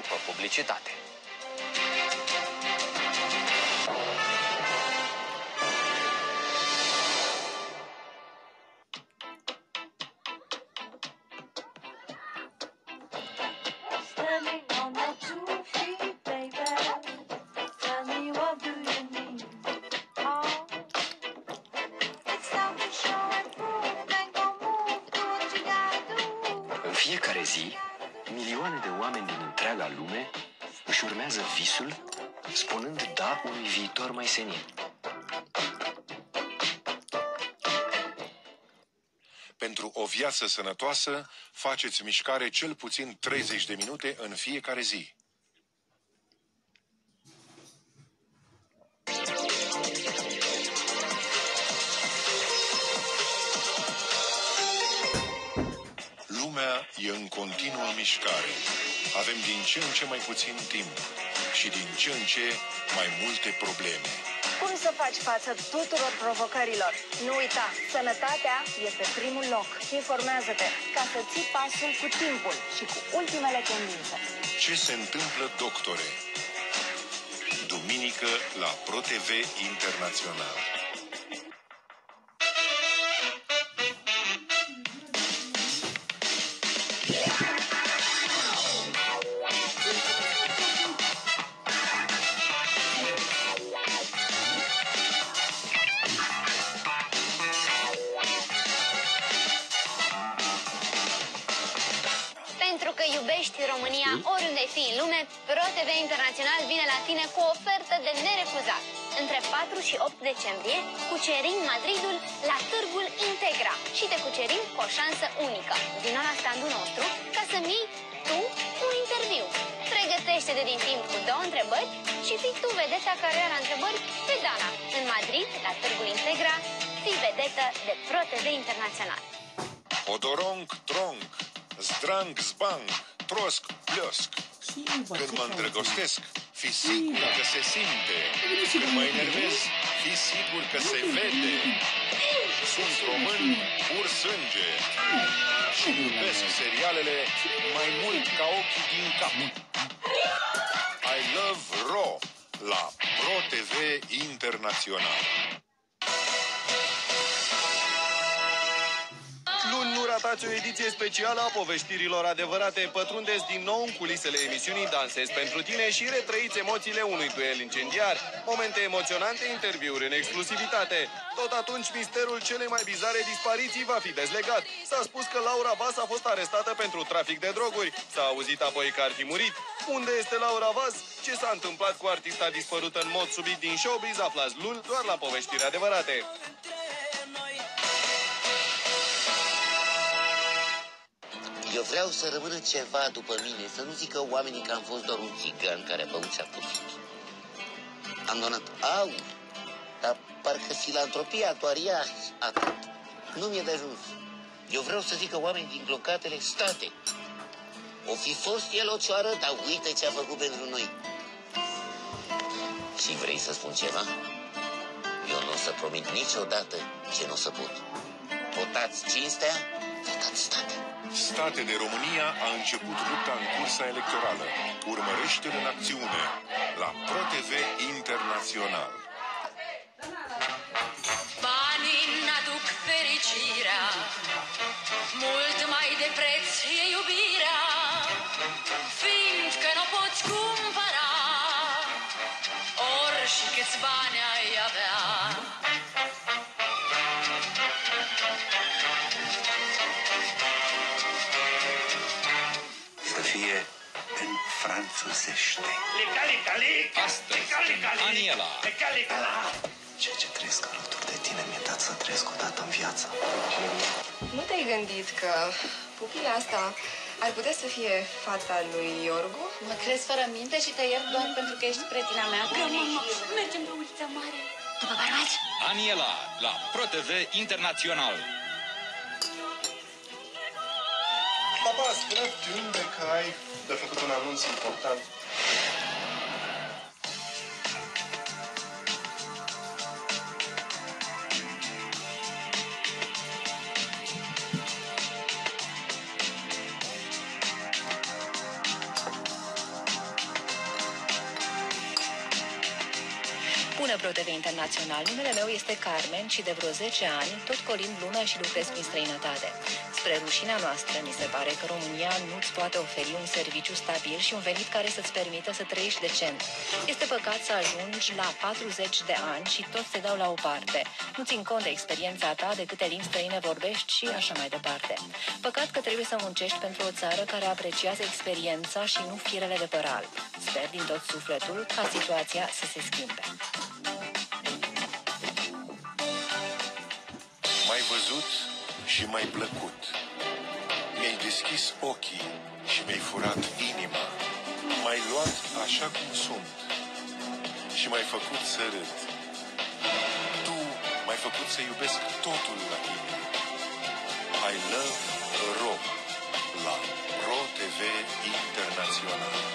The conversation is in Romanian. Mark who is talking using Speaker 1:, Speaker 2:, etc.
Speaker 1: după publicitate. În fiecare zi, milioane de oameni din întreaga lume își urmează visul, spunând da unui viitor mai senin.
Speaker 2: Pentru o viață sănătoasă, faceți mișcare cel puțin 30 de minute în fiecare zi. Lumea e în continuă mișcare. Avem din ce în ce mai puțin timp și din ce în ce mai multe probleme.
Speaker 3: Cum să faci față tuturor provocărilor? Nu uita, sănătatea e pe primul loc. Informează-te ca să ții pasul cu timpul și cu ultimele tendințe.
Speaker 2: Ce se întâmplă, doctore? Duminică la ProTV Internațional.
Speaker 4: Pentru că iubești România oriunde fii în lume, ProTV Internațional vine la tine cu o ofertă de nerefuzat. Între 4 și 8 decembrie cucerim Madridul la Târgul Integra și te cucerim cu o șansă unică. Vino la standul nostru ca să-mi iei tu un interviu. Pregătește-te din timp cu 2 întrebări și fii tu vedeta care are întrebări pe Dana. În Madrid, la Târgul Integra, fii vedetă de ProTV Internațional.
Speaker 2: Odoronc, tronc, zdrang, zbang, trosc, pliosc. Când mă îndrăgostesc, fi sigur că se simte. Când mă enervez, fi sigur că se vede. Sunt român, pur sânge. Și iubesc serialele mai mult ca ochii din cap. I love Ro la ProTV Internațional.
Speaker 5: Luni nu ratați o ediție specială a poveștirilor adevărate. Pătrundeți din nou în culisele emisiunii Dansez pentru tine și retrăiți emoțiile unui duel incendiar. Momente emoționante, interviuri în exclusivitate. Tot atunci, misterul celei mai bizare dispariții va fi dezlegat. S-a spus că Laura Vas a fost arestată pentru trafic de droguri. S-a auzit apoi că ar fi murit. Unde este Laura Vas? Ce s-a întâmplat cu artista dispărută în mod subit din showbiz? Aflați luni doar la Poveștiri Adevărate.
Speaker 6: Eu vreau să rămână ceva după mine, să nu zică oamenii că am fost doar un țigan care a băut și a putut. Am donat aur, dar parcă filantropia doar ea, atât. Nu mi-e de ajuns. Eu vreau să zică oamenii din blocatele state. O fi fost el o cioară, dar uite ce a făcut pentru noi. Și vrei să spun ceva? Eu nu o să promit niciodată ce nu o să pot. Votați cinstea, votați state.
Speaker 2: State de România a început lupta în cursa electorală. Urmărește-l în acțiune la ProTV Internațional.
Speaker 7: Banii n-aduc fericirea, mult mai de preț e iubirea, fiindcă n-o poți cumpăra, ori și câți bani ai avea.
Speaker 8: Să fie în franțuzește.
Speaker 1: Astăzi, Aniela.
Speaker 8: Ceea ce trăiesc alături de tine mi-e dat să trăiesc o dată în viață.
Speaker 9: Nu te-ai gândit că pupila asta ar putea să fie fata lui Iorgu?
Speaker 4: Mă crezi fără minte și te iert doar pentru că ești prietina mea?
Speaker 7: Mama, mergem pe ulița mare.
Speaker 4: După bărbați?
Speaker 1: Aniela la ProTV Internațional.
Speaker 5: Papa, spune-te unde că ai de făcut un anunț important.
Speaker 10: Bună, ProTV Internațional! Numele meu este Carmen și de vreo 10 ani tot colind lumea și lucrez prin străinătate. Spre rușinea noastră, mi se pare că România nu-ți poate oferi un serviciu stabil și un venit care să-ți permită să trăiești decent. Este păcat să ajungi la 40 de ani și toți te dau la o parte. Nu țin cont de experiența ta, de câte limbi străine vorbești și așa mai departe. Păcat că trebuie să muncești pentru o țară care apreciază experiența și nu firele de păral. Sper din tot sufletul ca situația să se schimbe.
Speaker 2: Mai văzut și mai plăcut. Mi-ai deschis ochii și mi-ai furat inima. M-ai luat așa cum sunt și m-ai făcut să râd. Tu m-ai făcut să iubesc totul la tine. I love Rom la ProTV Internațional.